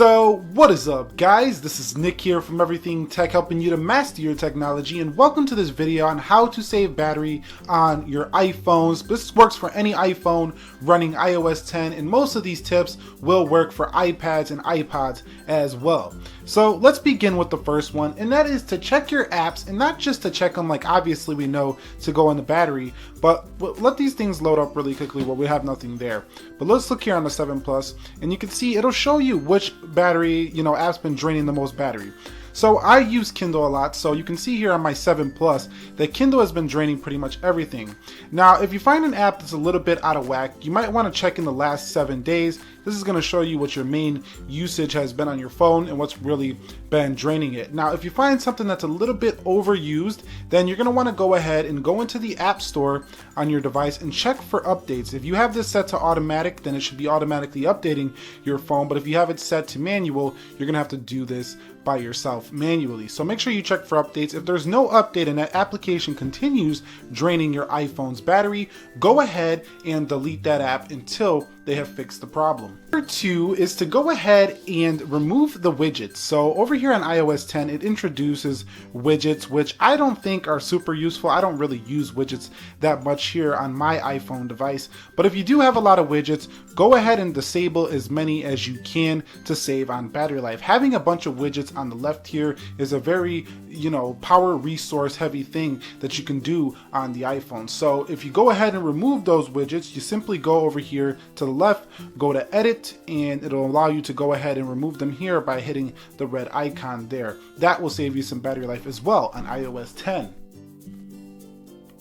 So what is up guys, this is Nick here from Everything Tech, helping you to master your technology, and welcome to this video on how to save battery on your iPhones. This works for any iPhone running iOS 10, and most of these tips will work for iPads and iPods as well. So let's begin with the first one, and that is to check your apps, and not just to check them like obviously we know to go on the battery, but let these things load up really quickly while we have nothing there. But let's look here on the 7 Plus, and you can see it'll show you which battery, app's been draining the most battery. So I use Kindle a lot, so you can see here on my 7 Plus that Kindle has been draining pretty much everything. Now, if you find an app that's a little bit out of whack, you might want to check in the last 7 days. This is going to show you what your main usage has been on your phone and what's really been draining it. Now, if you find something that's a little bit overused, then you're going to want to go ahead and go into the App Store on your device and check for updates. If you have this set to automatic, then it should be automatically updating your phone. But if you have it set to manual, you're going to have to do this by yourself manually. So make sure you check for updates. If there's no update and that application continues draining your iPhone's battery, go ahead and delete that app until they have fixed the problem. Number 2 is to go ahead and remove the widgets. So over here on iOS 10, it introduces widgets, which I don't think are super useful. I don't really use widgets that much here on my iPhone device. But if you do have a lot of widgets, go ahead and disable as many as you can to save on battery life. Having a bunch of widgets on the left here is a very, power resource heavy thing that you can do on the iPhone. So if you go ahead and remove those widgets, you simply go over here to the left, go to edit, and it'll allow you to go ahead and remove them here by hitting the red icon there. That will save you some battery life as well on iOS 10.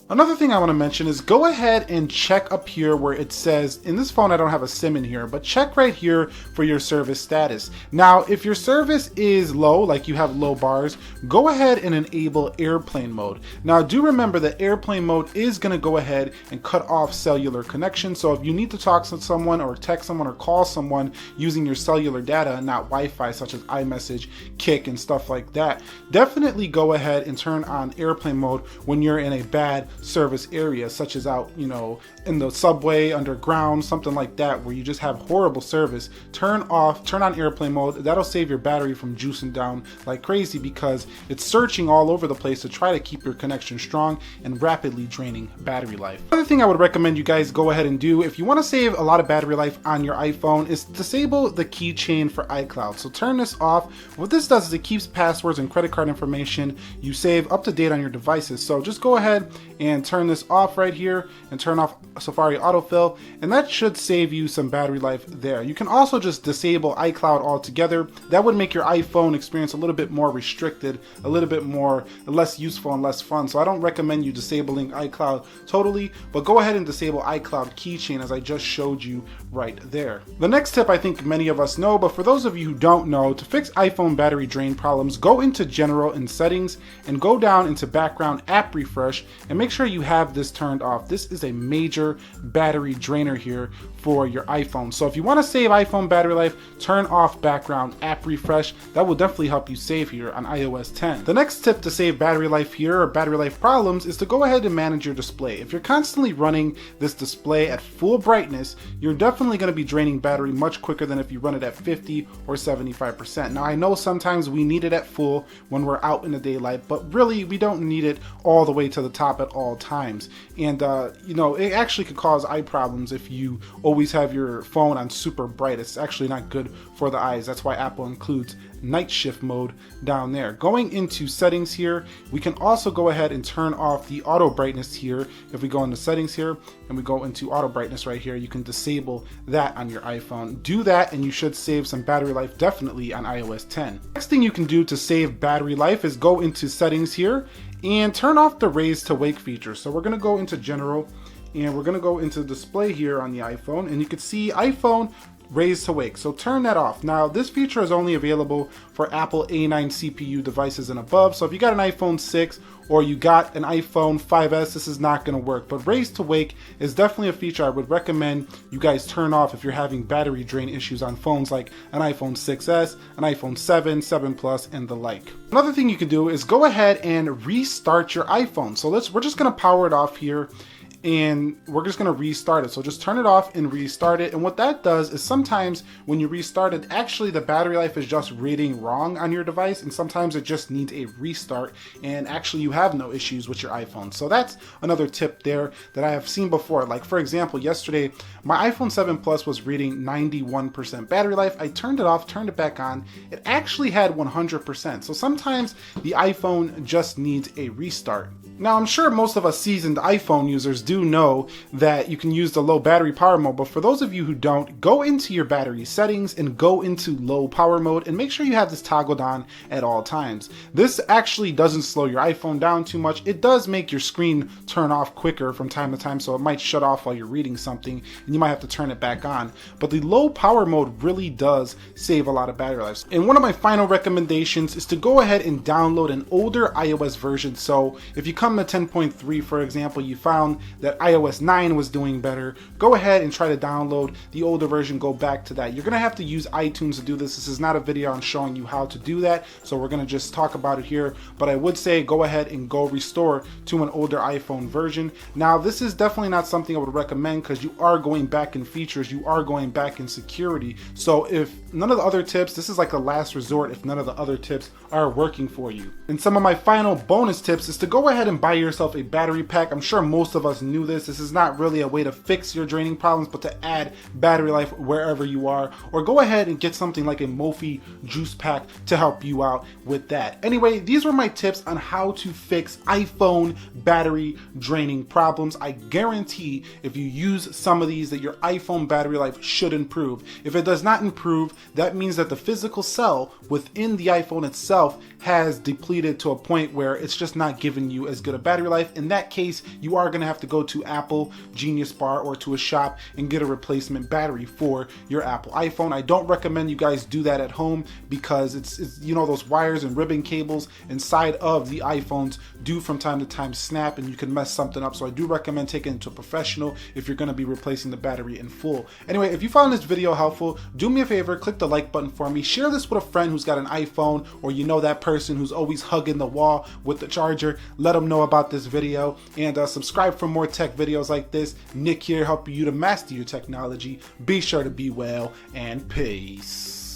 Another thing I want to mention is go ahead and check up here where it says, in this phone I don't have a SIM in here, but check right here for your service status. Now if your service is low, like you have low bars, go ahead and enable airplane mode. Now do remember that airplane mode is going to go ahead and cut off cellular connection, so if you need to talk to someone or text someone or call someone using your cellular data and not Wi-Fi, such as iMessage, Kik, and stuff like that, definitely go ahead and turn on airplane mode when you're in a bad service area, such as out, in the subway, underground, something like that, where you just have horrible service. Turn on airplane mode. That'll save your battery from juicing down like crazy, because it's searching all over the place to try to keep your connection strong and rapidly draining battery life. Another thing I would recommend you guys go ahead and do if you want to save a lot of battery life on your iPhone is disable the Keychain for iCloud. So turn this off. What this does is it keeps passwords and credit card information you save up to date on your devices. So just go ahead and turn this off right here and turn off Safari autofill, and that should save you some battery life there. You can also just disable iCloud altogether. That would make your iPhone experience a little bit more restricted, a little bit more less useful and less fun. So I don't recommend you disabling iCloud totally, but go ahead and disable iCloud Keychain as I just showed you right there. The next tip I think many of us know, but for those of you who don't know, to fix iPhone battery drain problems, go into General and Settings and go down into Background App Refresh and make sure you have this turned off. This is a major battery drainer here for your iPhone. So if you want to save iPhone battery life, turn off Background App Refresh. That will definitely help you save here on iOS 10. The next tip to save battery life here, or battery life problems, is to go ahead and manage your display. If you're constantly running this display at full brightness, you're definitely going to be draining battery much quicker than if you run it at 50 or 75%. Now I know sometimes we need it at full when we're out in the daylight, but really we don't need it all the way to the top at all times. And it actually could cause eye problems if you always have your phone on super bright. It's actually not good for the eyes. That's why Apple includes night shift mode down there. Going into settings here, we can also go ahead and turn off the auto brightness here. If we go into settings here and we go into auto brightness right here, you can disable that on your iPhone. Do that and you should save some battery life definitely on iOS 10. Next thing you can do to save battery life is go into settings here and turn off the raise to wake feature. So we're going to go into general and we're going to go into display here on the iPhone, and you can see iPhone raise to wake. So turn that off. Now this feature is only available for Apple A9 CPU devices and above. So if you got an iPhone 6 or you got an iPhone 5S, this is not going to work. But raise to wake is definitely a feature I would recommend you guys turn off if you're having battery drain issues on phones like an iPhone 6S, an iPhone 7, 7 Plus, and the like. Another thing you can do is go ahead and restart your iPhone. So we're just going to power it off here. and we're just gonna restart it. So just turn it off and restart it. And what that does is sometimes when you restart it, actually the battery life is just reading wrong on your device, and sometimes it just needs a restart, and actually you have no issues with your iPhone. So that's another tip there that I have seen before. Like for example, yesterday my iPhone 7 Plus was reading 91% battery life. I turned it off, turned it back on. It actually had 100%. So sometimes the iPhone just needs a restart. Now, I'm sure most of us seasoned iPhone users do know that you can use the low battery power mode, but for those of you who don't, go into your battery settings and go into low power mode and make sure you have this toggled on at all times. This actually doesn't slow your iPhone down too much. It does make your screen turn off quicker from time to time, so it might shut off while you're reading something and you might have to turn it back on. But the low power mode really does save a lot of battery life. And one of my final recommendations is to go ahead and download an older iOS version. So if you come to 10.3, for example, you found that iOS 9 was doing better, go ahead and try to download the older version, go back to that. You're gonna have to use iTunes to do this. This is not a video on showing you how to do that, so we're gonna just talk about it here, but I would say go ahead and go restore to an older iPhone version. Now, this is definitely not something I would recommend because you are going back in features, you are going back in security. So if none of the other tips, this is like a last resort if none of the other tips are working for you. And some of my final bonus tips is to go ahead and buy yourself a battery pack. I'm sure most of us knew this. This is not really a way to fix your draining problems, but to add battery life wherever you are. Or go ahead and get something like a Mophie juice pack to help you out with that. Anyway, these were my tips on how to fix iPhone battery draining problems. I guarantee if you use some of these that your iPhone battery life should improve. If it does not improve, that means that the physical cell within the iPhone itself has depleted to a point where it's just not giving you as good a battery life. In that case, you are going to have to go to Apple Genius Bar or to a shop and get a replacement battery for your Apple iPhone. I don't recommend you guys do that at home because it's you know, those wires and ribbon cables inside of the iPhones do from time to time snap and you can mess something up. So I do recommend taking it to a professional if you're going to be replacing the battery in full. Anyway, if you found this video helpful, do me a favor, click the like button for me. Share this with a friend who's got an iPhone, or you know that person who's always hugging the wall with the charger. Let them know about this video, and subscribe for more tech videos like this. Nick here, helping you to master your technology. Be sure to be well, and peace.